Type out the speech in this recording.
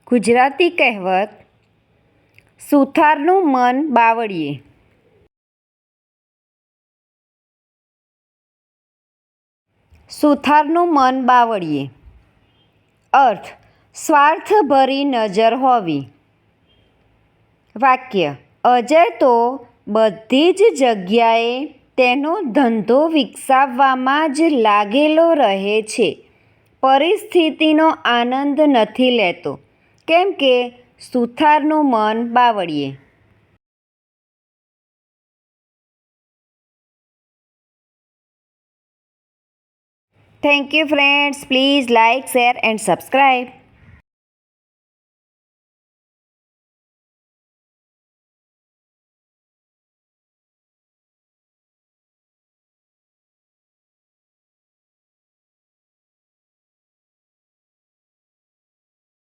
ગુજરાતી કહેવત સુથારનું મન બાવળીએ. સુથારનું મન બાવળીએ. અર્થ: સ્વાર્થભરી નજર હોવી. વાક્ય: અજય તો બધી જ જગ્યાએ તેનો ધંધો વિકસાવવામાં જ લાગેલો રહે છે. પરિસ્થિતિનો આનંદ નથી લેતો, કેમ કે સુથારનું મન બાવળીએ. Thank you friends. Please like, share and subscribe.